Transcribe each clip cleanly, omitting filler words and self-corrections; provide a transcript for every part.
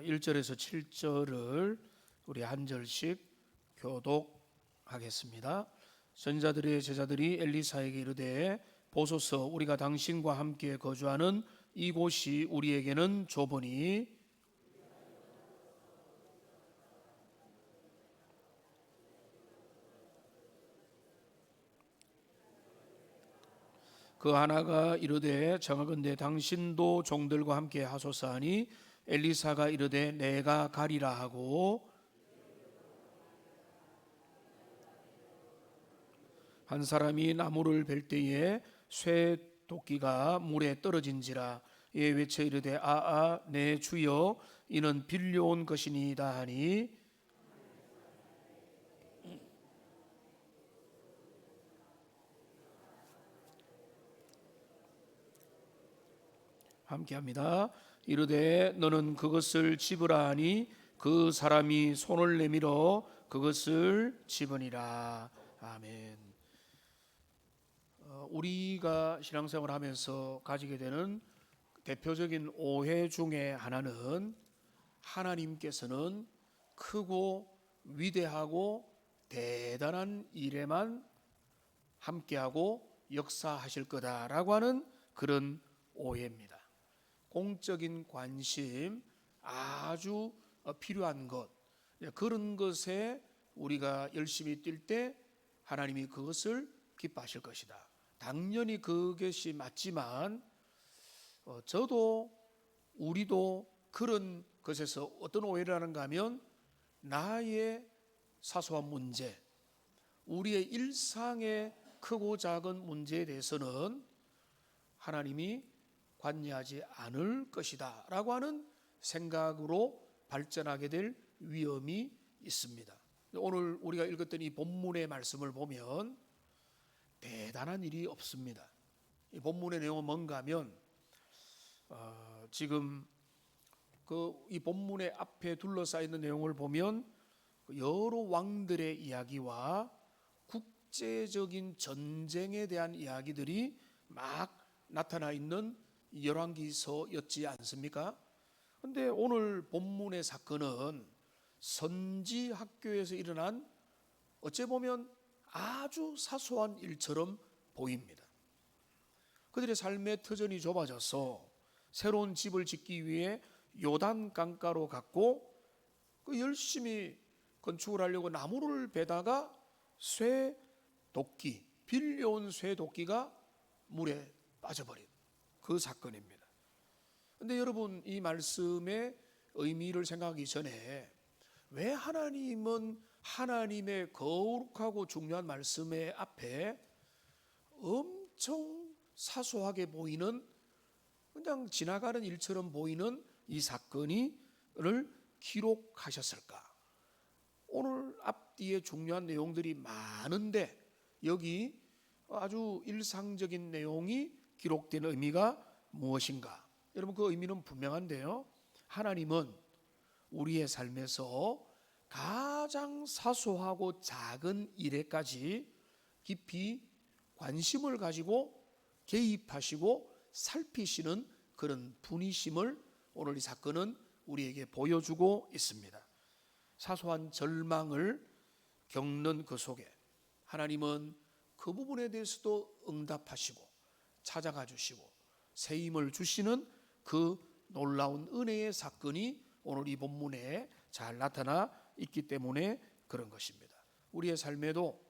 1절에서 7절을 우리 한 절씩 교독하겠습니다. 선지자들의 제자들이 엘리사에게 이르되 보소서 우리가 당신과 함께 거주하는 이곳이 우리에게는 좁으니 그 하나가 이르되 정하건대 당신도 종들과 함께 하소서 하니 엘리사가 이르되 내가 가리라 하고 한 사람이 나무를 벨 때에 쇠 도끼가 물에 떨어진지라 이에 외쳐 이르되 아아 내 주여 이는 빌려온 것이니이다 하니 함께합니다. 이르되 너는 그것을 집으라 하니 그 사람이 손을 내밀어 그것을 집으니라. 아멘. 우리가 신앙생활을 하면서 가지게 되는 대표적인 오해 중에 하나는 하나님께서는 크고 위대하고 대단한 일에만 함께하고 역사하실 거다라고 하는 그런 오해입니다. 공적인 관심, 아주 필요한 것, 그런 것에 우리가 열심히 뛸 때 하나님이 그것을 기뻐하실 것이다. 당연히 그것이 맞지만 저도 우리도 그런 것에서 어떤 오해를 하는가 하면 나의 사소한 문제, 우리의 일상의 크고 작은 문제에 대해서는 하나님이 관여하지 않을 것이다 라고 하는 생각으로 발전하게 될 위험이 있습니다. 오늘 우리가 읽었던 이 본문의 말씀을 보면 대단한 일이 없습니다. 이 본문의 내용은 뭔가 하면 지금 이 본문의 앞에 둘러싸여 있는 내용을 보면 여러 왕들의 이야기와 국제적인 전쟁에 대한 이야기들이 막 나타나 있는 열왕기서였지 않습니까? 그런데 오늘 본문의 사건은 선지 학교에서 일어난 어찌 보면 아주 사소한 일처럼 보입니다. 그들의 삶의 터전이 좁아져서 새로운 집을 짓기 위해 요단 강가로 갔고 열심히 건축을 하려고 나무를 베다가 쇠 도끼, 빌려온 쇠 도끼가 물에 빠져버린 그 사건입니다. 그런데 여러분 이 말씀의 의미를 생각하기 전에 왜 하나님은 하나님의 거룩하고 중요한 말씀의 앞에 엄청 사소하게 보이는 그냥 지나가는 일처럼 보이는 이 사건을 기록하셨을까? 오늘 앞뒤에 중요한 내용들이 많은데 여기 아주 일상적인 내용이 기록된 의미가 무엇인가? 여러분 그 의미는 분명한데요. 하나님은 우리의 삶에서 가장 사소하고 작은 일에까지 깊이 관심을 가지고 개입하시고 살피시는 그런 분이심을 오늘 이 사건은 우리에게 보여주고 있습니다. 사소한 절망을 겪는 그 속에 하나님은 그 부분에 대해서도 응답하시고 찾아가 주시고 새 힘을 주시는 그 놀라운 은혜의 사건이 오늘 이 본문에 잘 나타나 있기 때문에 그런 것입니다. 우리의 삶에도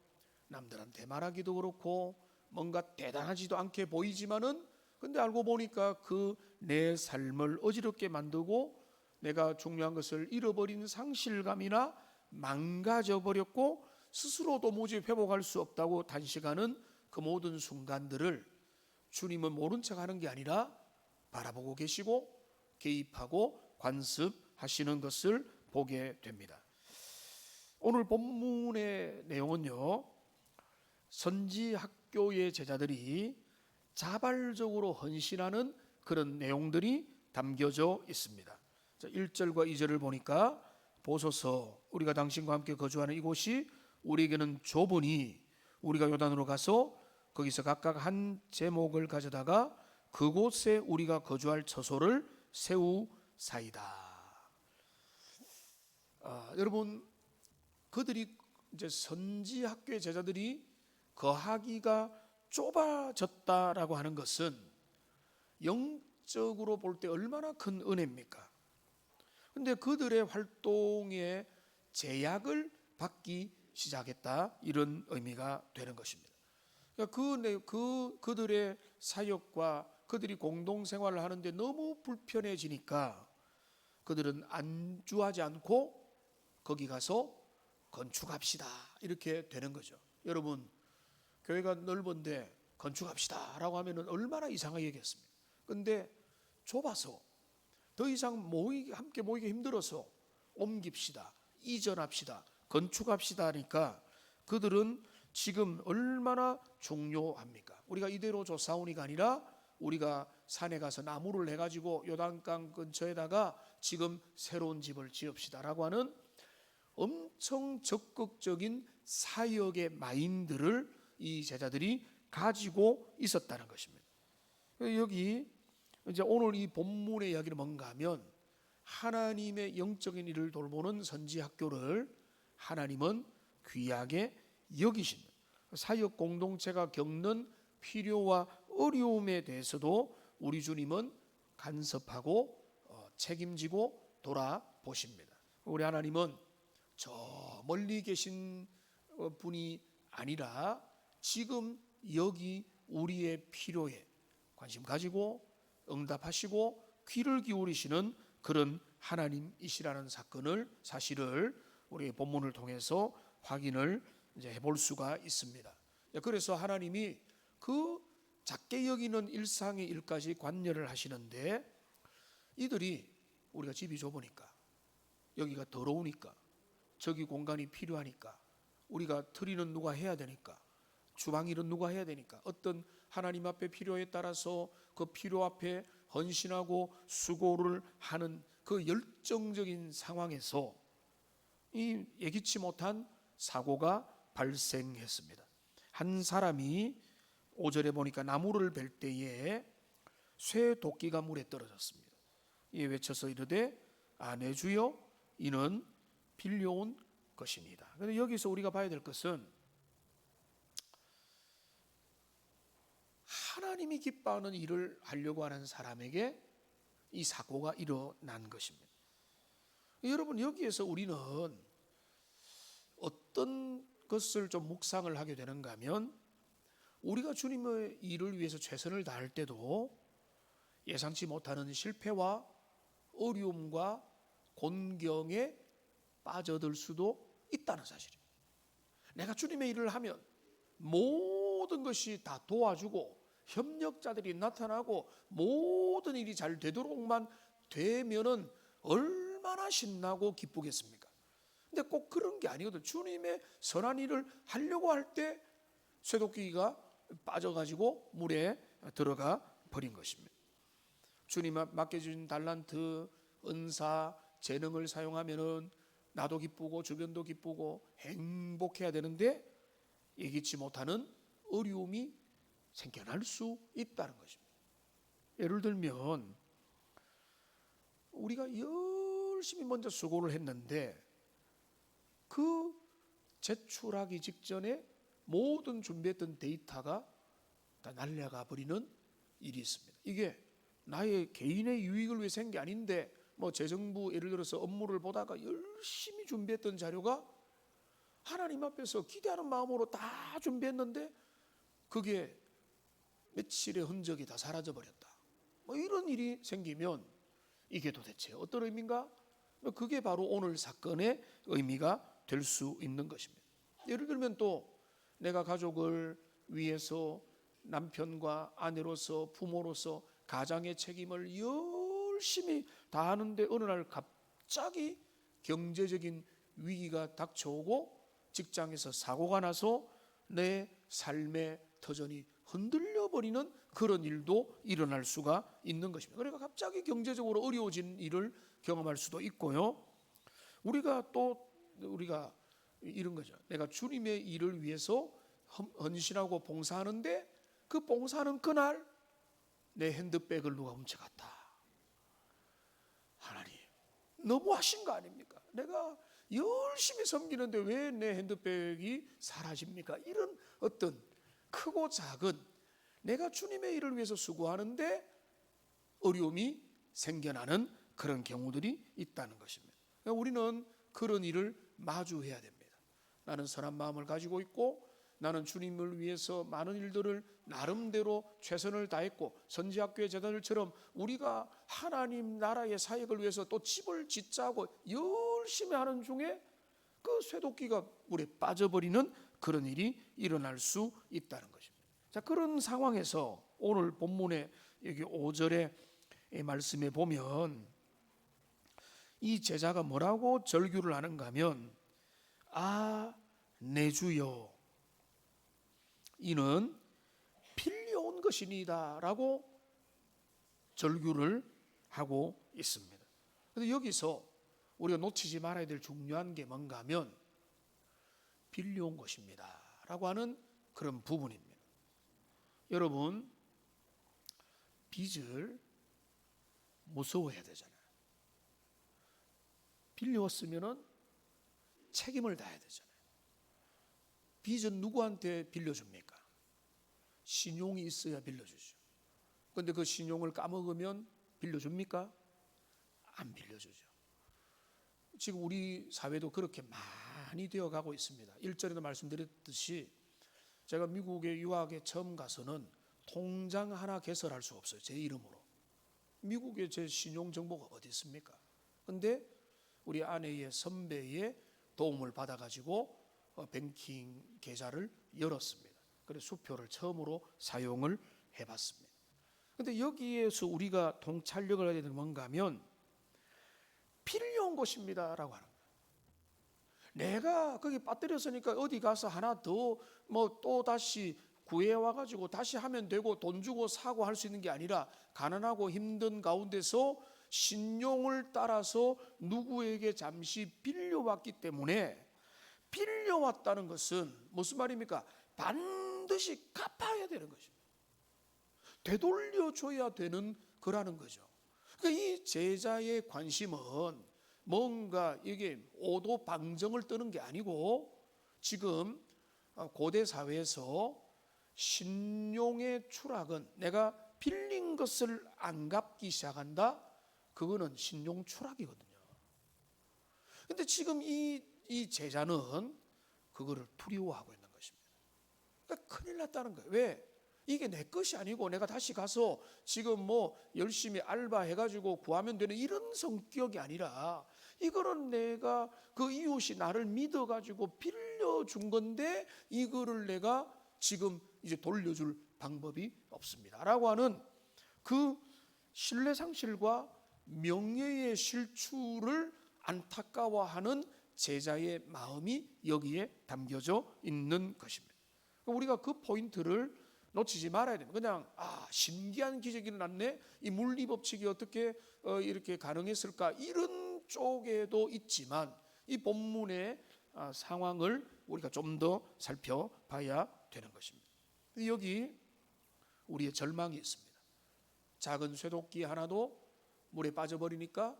남들한테 말하기도 그렇고 뭔가 대단하지도 않게 보이지만은 근데 알고 보니까 그 내 삶을 어지럽게 만들고 내가 중요한 것을 잃어버린 상실감이나 망가져 버렸고 스스로 도무지 회복할 수 없다고 단식하는 그 모든 순간들을 주님은 모른 척 하는 게 아니라 바라보고 계시고 개입하고 관습하시는 것을 보게 됩니다. 오늘 본문의 내용은요, 선지 학교의 제자들이 자발적으로 헌신하는 그런 내용들이 담겨져 있습니다. 1절과 2절을 보니까 보소서 우리가 당신과 함께 거주하는 이곳이 우리에게는 좁으니 우리가 요단으로 가서 거기서 각각 한 제목을 가져다가 그곳에 우리가 거주할 처소를 세우사이다. 여러분, 그들이 이제 선지 학교의 제자들이 거하기가 좁아졌다라고 하는 것은 영적으로 볼 때 얼마나 큰 은혜입니까? 근데 그들의 활동에 제약을 받기 시작했다, 이런 의미가 되는 것입니다. 그러니까 그들의 사역과 그들이 공동생활을 하는데 너무 불편해지니까 그들은 안주하지 않고 거기 가서 건축합시다, 이렇게 되는 거죠. 여러분, 교회가 넓은데 건축합시다 라고 하면 얼마나 이상하게 여겼습니까? 근데 좁아서 더 이상 함께 모이기 힘들어서 옮깁시다, 이전합시다, 건축합시다 하니까 그들은 지금 얼마나 중요합니까? 우리가 이대로 조사오니가 아니라 우리가 산에 가서 나무를 해가지고 요단강 근처에다가 지금 새로운 집을 지읍시다라고 하는 엄청 적극적인 사역의 마인드를 이 제자들이 가지고 있었다는 것입니다. 여기 이제 오늘 이 본문의 이야기는 뭔가 하면, 하나님의 영적인 일을 돌보는 선지 학교를 하나님은 귀하게 여기신, 사역 공동체가 겪는 필요와 어려움에 대해서도 우리 주님은 간섭하고 책임지고 돌아보십니다. 우리 하나님은 저 멀리 계신 분이 아니라 지금 여기 우리의 필요에 관심 가지고 응답하시고 귀를 기울이시는 그런 하나님이시라는 사실을 우리 본문을 통해서 확인을 이제 해볼 수가 있습니다. 그래서 하나님이 그 작게 여기는 일상의 일까지 관여를 하시는데, 이들이 우리가 집이 좁으니까, 여기가 더러우니까, 저기 공간이 필요하니까, 우리가 트리는 누가 해야 되니까, 주방 일은 누가 해야 되니까, 어떤 하나님 앞에 필요에 따라서 그 필요 앞에 헌신하고 수고를 하는 그 열정적인 상황에서 이 예기치 못한 사고가 발생했습니다. 한 사람이 5절에 보니까 나무를 벨 때에 쇠 도끼가 물에 떨어졌습니다. 이에 외쳐서 이르되 내 주여 이는 빌려온 것이니이다. 그런데 여기서 우리가 봐야 될 것은 하나님이 기뻐하는 일을 하려고 하는 사람에게 이 사고가 일어난 것입니다. 여러분, 여기에서 우리는 어떤 것을 좀 묵상을 하게 되는가 하면, 우리가 주님의 일을 위해서 최선을 다할 때도 예상치 못하는 실패와 어려움과 곤경에 빠져들 수도 있다는 사실입니다. 내가 주님의 일을 하면 모든 것이 다 도와주고 협력자들이 나타나고 모든 일이 잘 되도록만 되면은 얼마나 신나고 기쁘겠습니까? 근데 꼭 그런 게 아니거든. 주님의 선한 일을 하려고 할 때 쇠도끼가 빠져가지고 물에 들어가 버린 것입니다. 주님 맡겨주신 달란트, 은사, 재능을 사용하면은 나도 기쁘고 주변도 기쁘고 행복해야 되는데 예기치 못하는 어려움이 생겨날 수 있다는 것입니다. 예를 들면 우리가 열심히 먼저 수고를 했는데 그 제출하기 직전에 모든 준비했던 데이터가 다 날아가 버리는 일이 있습니다. 이게 나의 개인의 유익을 위해서 한 게 아닌데 재정부 예를 들어서 업무를 보다가 열심히 준비했던 자료가 하나님 앞에서 기대하는 마음으로 다 준비했는데 그게 며칠의 흔적이 다 사라져 버렸다. 이런 일이 생기면 이게 도대체 어떤 의미인가? 그게 바로 오늘 사건의 의미가 될 수 있는 것입니다. 예를 들면 또 내가 가족을 위해서 남편과 아내로서 부모로서 가장의 책임을 열심히 다하는데 어느 날 갑자기 경제적인 위기가 닥쳐오고 직장에서 사고가 나서 내 삶의 터전이 흔들려 버리는 그런 일도 일어날 수가 있는 것입니다. 그러니까 갑자기 경제적으로 어려워진 일을 경험할 수도 있고요. 우리가 이런 거죠. 내가 주님의 일을 위해서 헌신하고 봉사하는데 그 봉사하는 그날 내 핸드백을 누가 훔쳐갔다. 하나님, 너무하신 거 아닙니까? 내가 열심히 섬기는데 왜 내 핸드백이 사라집니까? 이런 어떤 크고 작은 내가 주님의 일을 위해서 수고하는데 어려움이 생겨나는 그런 경우들이 있다는 것입니다. 그러니까 우리는 그런 일을 마주해야 됩니다. 나는 선한 마음을 가지고 있고 나는 주님을 위해서 많은 일들을 나름대로 최선을 다했고 선지학교의 제자들처럼 우리가 하나님 나라의 사역을 위해서 또 집을 짓자고 열심히 하는 중에 그 쇠도끼가 물에 빠져버리는 그런 일이 일어날 수 있다는 것입니다. 자, 그런 상황에서 오늘 본문의 여기 5절의 말씀에 보면 이 제자가 뭐라고 절규를 하는가 하면 내 주여 이는 빌려온 것이니이다 라고 절규를 하고 있습니다. 그런데 여기서 우리가 놓치지 말아야 될 중요한 게 뭔가 하면 빌려온 것입니다 라고 하는 그런 부분입니다. 여러분, 빚을 무서워해야 되잖아요. 빌려왔으면 책임을 다해야 되잖아요. 빚은 누구한테 빌려줍니까? 신용이 있어야 빌려주죠. 그런데 그 신용을 까먹으면 빌려줍니까? 안 빌려주죠. 지금 우리 사회도 그렇게 많이 되어가고 있습니다. 1절에도 말씀드렸듯이 제가 미국에 유학에 처음 가서는 통장 하나 개설할 수 없어요. 제 이름으로. 미국에 제 신용 정보가 어디 있습니까? 그런데 우리 아내의 선배의 도움을 받아가지고 뱅킹 계좌를 열었습니다. 그래서 수표를 처음으로 사용을 해봤습니다. 그런데 여기에서 우리가 통찰력을 해야 되는 뭔가 하면 필요한 것입니다 라고 하는 거예요. 내가 거기 빠뜨렸으니까 어디 가서 하나 더 뭐 또 다시 구해와가지고 다시 하면 되고 돈 주고 사고 할 수 있는 게 아니라 가난하고 힘든 가운데서 신용을 따라서 누구에게 잠시 빌려왔기 때문에 빌려왔다는 것은 무슨 말입니까? 반드시 갚아야 되는 것입니다. 되돌려줘야 되는 거라는 거죠. 그러니까 이 제자의 관심은 뭔가 이게 오도방정을 뜨는 게 아니고 지금 고대 사회에서 신용의 추락은 내가 빌린 것을 안 갚기 시작한다? 그거는 신용 추락이거든요. 그런데 지금 이 제자는 그거를 두려워하고 있는 것입니다. 그러니까 큰일 났다는 거예요. 왜? 이게 내 것이 아니고 내가 다시 가서 지금 뭐 열심히 알바해가지고 구하면 되는 이런 성격이 아니라 이거는 내가 그 이웃이 나를 믿어가지고 빌려준 건데 이거를 내가 지금 이제 돌려줄 방법이 없습니다 라고 하는 그 신뢰상실과 명예의 실추를 안타까워하는 제자의 마음이 여기에 담겨져 있는 것입니다. 우리가 그 포인트를 놓치지 말아야 됩니다. 그냥 신기한 기적이 일어났네. 이 물리법칙이 어떻게 이렇게 가능했을까? 이런 쪽에도 있지만 이 본문의 상황을 우리가 좀 더 살펴봐야 되는 것입니다. 여기 우리의 절망이 있습니다. 작은 쇠도끼 하나도 물에 빠져버리니까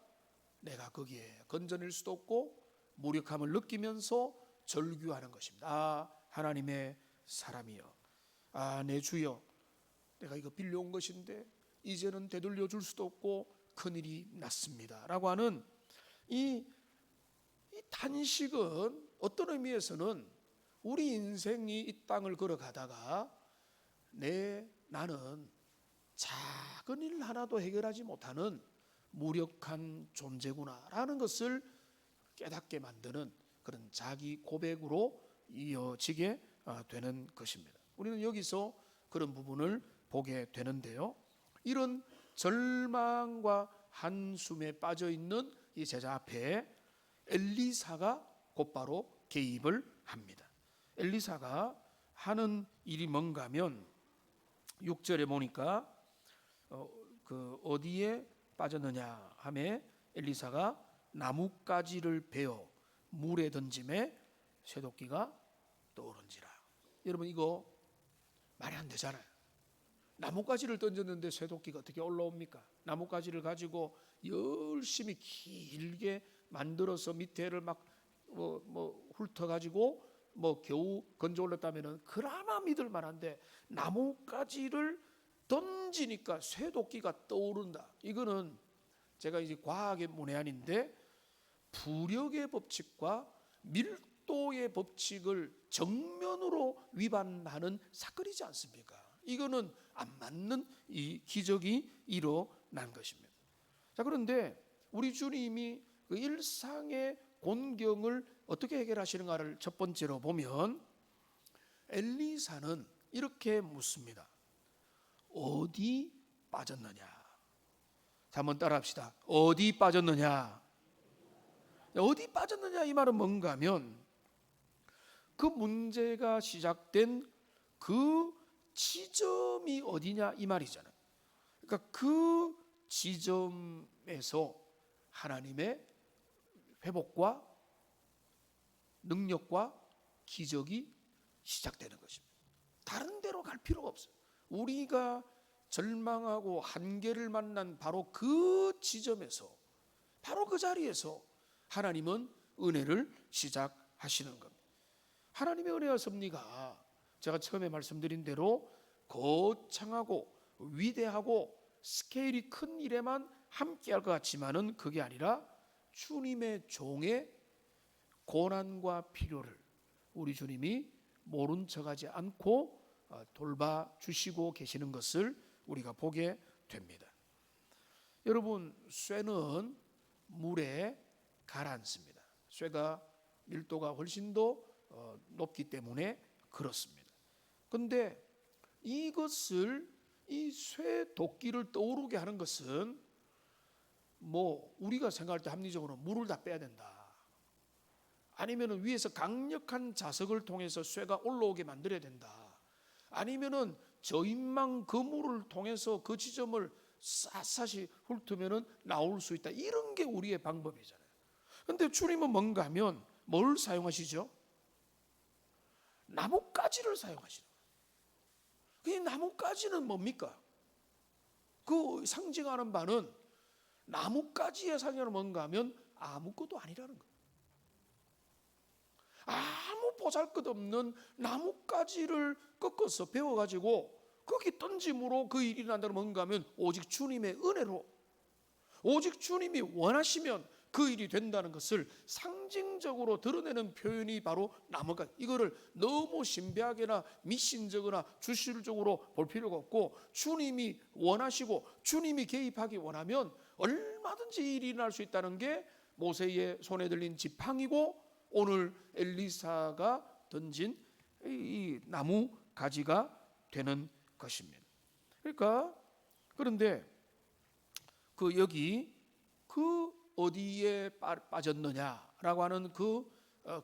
내가 거기에 건져낼 수도 없고 무력함을 느끼면서 절규하는 것입니다. 하나님의 사람이여, 내 주여, 내가 이거 빌려온 것인데 이제는 되돌려 줄 수도 없고 큰일이 났습니다 라고 하는 이 탄식은 어떤 의미에서는 우리 인생이 이 땅을 걸어가다가 나는 작은 일 하나도 해결하지 못하는 무력한 존재구나 라는 것을 깨닫게 만드는 그런 자기 고백으로 이어지게 되는 것입니다. 우리는 여기서 그런 부분을 보게 되는데요. 이런 절망과 한숨에 빠져 있는 이 제자 앞에 엘리사가 곧바로 개입을 합니다. 엘리사가 하는 일이 뭔가 하면 6절에 보니까 어디에 빠졌느냐 하매 엘리사가 나뭇가지를 베어 물에 던짐에 쇠도끼가 떠오른지라. 여러분, 이거 말이 안 되잖아요. 나뭇가지를 던졌는데 쇠도끼가 어떻게 올라옵니까? 나뭇가지를 가지고 열심히 길게 만들어서 밑에를 막 훑어가지고 겨우 건져 올렸다면은 그나마 믿을 만한데 나뭇가지를 던지니까 쇠도끼가 떠오른다. 이거는 제가 이제 과학의 문외한인데 부력의 법칙과 밀도의 법칙을 정면으로 위반하는 사건이지 않습니까? 이거는 안 맞는 이 기적이 일어난 것입니다. 자, 그런데 우리 주님이 그 일상의 곤경을 어떻게 해결하시는가를 첫 번째로 보면 엘리사는 이렇게 묻습니다. 어디 빠졌느냐? 자, 한번 따라합시다. 어디 빠졌느냐? 어디 빠졌느냐 이 말은 뭔가 하면 그 문제가 시작된 그 지점이 어디냐 이 말이잖아요. 그러니까 그 지점에서 하나님의 회복과 능력과 기적이 시작되는 것입니다. 다른 데로 갈 필요가 없어요. 우리가 절망하고 한계를 만난 바로 그 지점에서, 바로 그 자리에서 하나님은 은혜를 시작하시는 겁니다. 하나님의 은혜와 섭리가 제가 처음에 말씀드린 대로 거창하고 위대하고 스케일이 큰 일에만 함께할 것 같지만은 그게 아니라 주님의 종의 고난과 필요를 우리 주님이 모른 척하지 않고 돌봐주시고 계시는 것을 우리가 보게 됩니다. 여러분, 쇠는 물에 가라앉습니다. 쇠가 밀도가 훨씬 더 높기 때문에 그렇습니다. 그런데 이것을 이 쇠 도끼를 떠오르게 하는 것은 우리가 생각할 때 합리적으로 물을 다 빼야 된다. 아니면은 위에서 강력한 자석을 통해서 쇠가 올라오게 만들어야 된다. 아니면은 저인망 그물을 통해서 그 지점을 샅샅이 훑으면은 나올 수 있다. 이런 게 우리의 방법이잖아요. 그런데 주님은 뭔가 하면 뭘 사용하시죠? 나뭇가지를 사용하시는 거예요. 이 나뭇가지는 뭡니까? 그 상징하는 바는 나뭇가지의 상징은 뭔가 하면 아무것도 아니라는 거예요. 아무 보잘것없는 나뭇가지를 꺾어서 베어가지고 거기 던짐으로 그 일이 난다는 뭔가 하면 오직 주님의 은혜로, 오직 주님이 원하시면 그 일이 된다는 것을 상징적으로 드러내는 표현이 바로 나뭇가지. 이거를 너무 신비하게나 미신적이나 주술적으로 볼 필요가 없고 주님이 원하시고 주님이 개입하기 원하면 얼마든지 일이 날 수 있다는 게 모세의 손에 들린 지팡이고 오늘 엘리사가 던진 이 나무 가지가 되는 것입니다. 그런데 여기 어디에 빠졌느냐라고 하는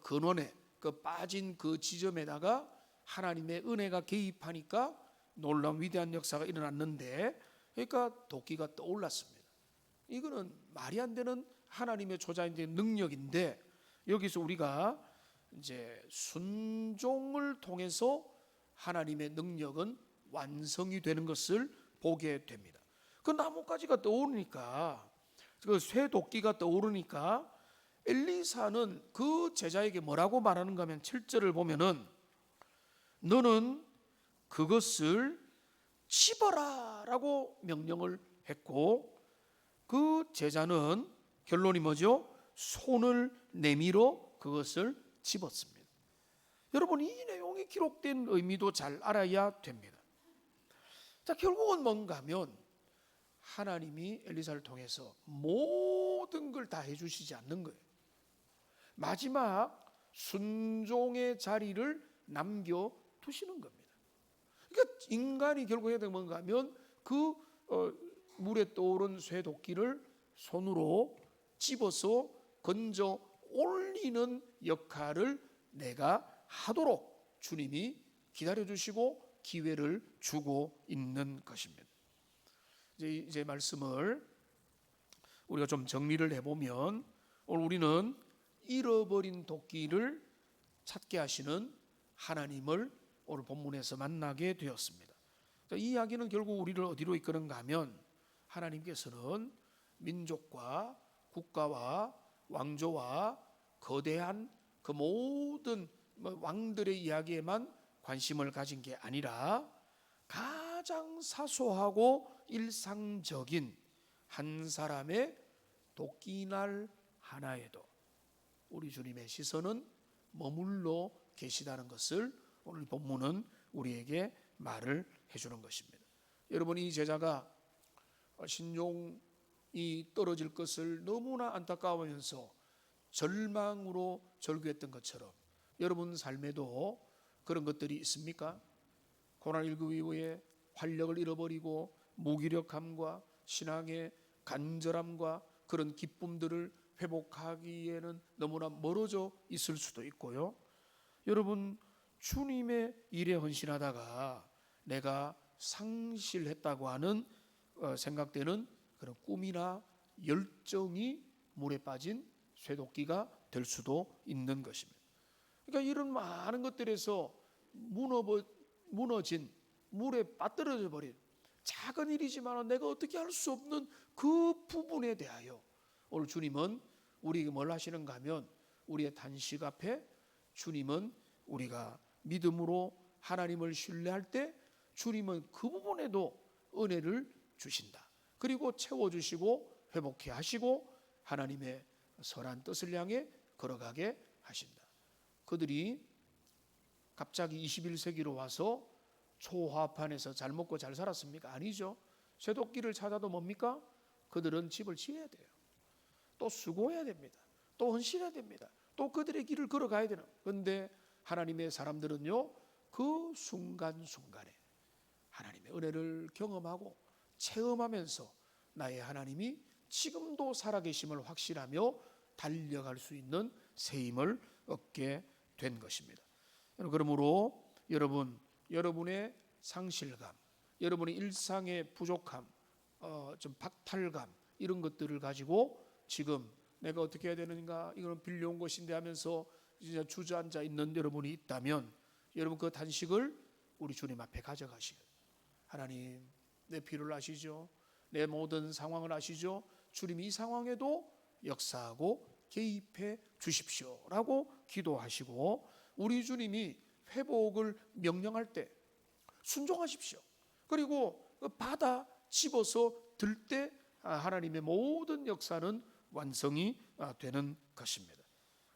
근원에 빠진 그 지점에다가 하나님의 은혜가 개입하니까 놀라운 위대한 역사가 일어났는데, 그러니까 도끼가 떠올랐습니다. 이거는 말이 안 되는 하나님의 조자인의 능력인데, 여기서 우리가 이제 순종을 통해서 하나님의 능력은 완성이 되는 것을 보게 됩니다. 그 나뭇가지가 떠오르니까, 그 쇠도끼가 떠오르니까 엘리사는 그 제자에게 뭐라고 말하는가 하면 7절을 보면은 너는 그것을 집어라 라고 명령을 했고, 그 제자는 결론이 뭐죠? 손을 내밀어 그것을 집었습니다. 여러분, 이 내용이 기록된 의미도 잘 알아야 됩니다. 자, 결국은 뭔가 하면 하나님이 엘리사를 통해서 모든 걸 다 해주시지 않는 거예요. 마지막 순종의 자리를 남겨두시는 겁니다. 그러니까 인간이 결국 해야 되는 뭔가 하면 물에 떠오른 쇠도끼를 손으로 집어서 건져 올리는 역할을 내가 하도록 주님이 기다려주시고 기회를 주고 있는 것입니다. 이제 말씀을 우리가 좀 정리를 해보면, 오늘 우리는 잃어버린 도끼를 찾게 하시는 하나님을 오늘 본문에서 만나게 되었습니다. 이 이야기는 결국 우리를 어디로 이끄는가 하면 하나님께서는 민족과 국가와 왕조와 거대한 그 모든 왕들의 이야기에만 관심을 가진 게 아니라 가장 사소하고 일상적인 한 사람의 도끼날 하나에도 우리 주님의 시선은 머물러 계시다는 것을 오늘 본문은 우리에게 말을 해주는 것입니다. 여러분, 이 제자가 신종이 떨어질 것을 너무나 안타까워하면서 절망으로 절규했던 것처럼 여러분 삶에도 그런 것들이 있습니까? 고난19 이후에 활력을 잃어버리고 무기력함과 신앙의 간절함과 그런 기쁨들을 회복하기에는 너무나 멀어져 있을 수도 있고요. 여러분, 주님의 일에 헌신하다가 내가 상실했다고 하는 생각되는 그런 꿈이나 열정이 물에 빠진 쇠도끼가 될 수도 있는 것입니다. 그러니까 이런 많은 것들에서 무너진, 물에 빠뜨려져 버린 작은 일이지만 내가 어떻게 할 수 없는 그 부분에 대하여 오늘 주님은 우리에게 뭘 하시는가 하면, 우리의 단식 앞에 주님은 우리가 믿음으로 하나님을 신뢰할 때 주님은 그 부분에도 은혜를 주신다. 그리고 채워주시고 회복해 하시고 하나님의 선한 뜻을 향해 걸어가게 하신다. 그들이 갑자기 21세기로 와서 초화판에서 잘 먹고 잘 살았습니까? 아니죠. 쇠도끼를 찾아도 뭡니까? 그들은 집을 지어야 돼요. 또 수고해야 됩니다. 또 헌신해야 됩니다. 또 그들의 길을 걸어가야 되는. 그런데 하나님의 사람들은요, 그 순간순간에 하나님의 은혜를 경험하고 체험하면서 나의 하나님이 지금도 살아계심을 확신하며 달려갈 수 있는 새 힘을 얻게 된 것입니다. 그러므로 여러분의 상실감, 여러분의 일상의 부족함, 좀 박탈감, 이런 것들을 가지고 지금 내가 어떻게 해야 되는가, 이건 빌려온 것인데 하면서 진짜 주저앉아 있는 여러분이 있다면, 여러분 그 단식을 우리 주님 앞에 가져가시고, 하나님, 내 필요를 아시죠? 내 모든 상황을 아시죠? 주님이 이 상황에도 역사하고 개입해 주십시오라고 기도하시고, 우리 주님이 회복을 명령할 때 순종하십시오. 그리고 받아 집어서 들 때 하나님의 모든 역사는 완성이 되는 것입니다.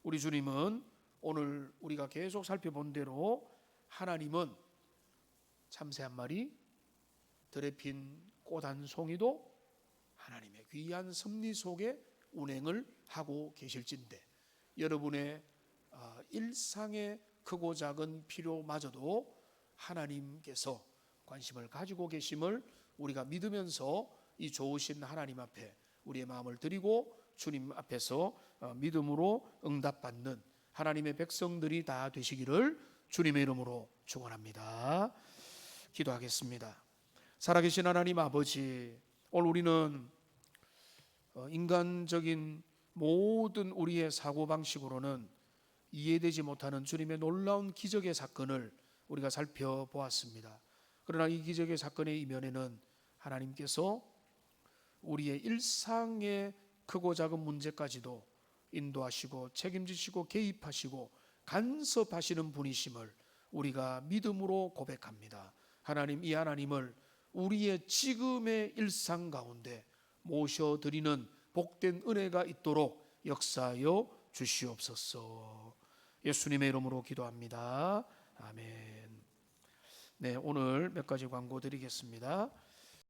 우리 주님은 오늘 우리가 계속 살펴본 대로 하나님은 참새 한 마리, 들에 핀 꽃 한 송이도 하나님의 귀한 섭리 속에 운행을 하고 계실진데, 여러분의 일상의 크고 작은 필요마저도 하나님께서 관심을 가지고 계심을 우리가 믿으면서 이 좋으신 하나님 앞에 우리의 마음을 드리고 주님 앞에서 믿음으로 응답받는 하나님의 백성들이 다 되시기를 주님의 이름으로 축원합니다. 기도하겠습니다. 살아계신 하나님 아버지, 오늘 우리는 인간적인 모든 우리의 사고방식으로는 이해되지 못하는 주님의 놀라운 기적의 사건을 우리가 살펴보았습니다. 그러나 이 기적의 사건의 이면에는 하나님께서 우리의 일상의 크고 작은 문제까지도 인도하시고 책임지시고 개입하시고 간섭하시는 분이심을 우리가 믿음으로 고백합니다. 하나님, 이 하나님을 우리의 지금의 일상 가운데 모셔드리는 복된 은혜가 있도록 역사하여 주시옵소서. 예수님의 이름으로 기도합니다. 아멘. 네, 오늘 몇 가지 광고 드리겠습니다.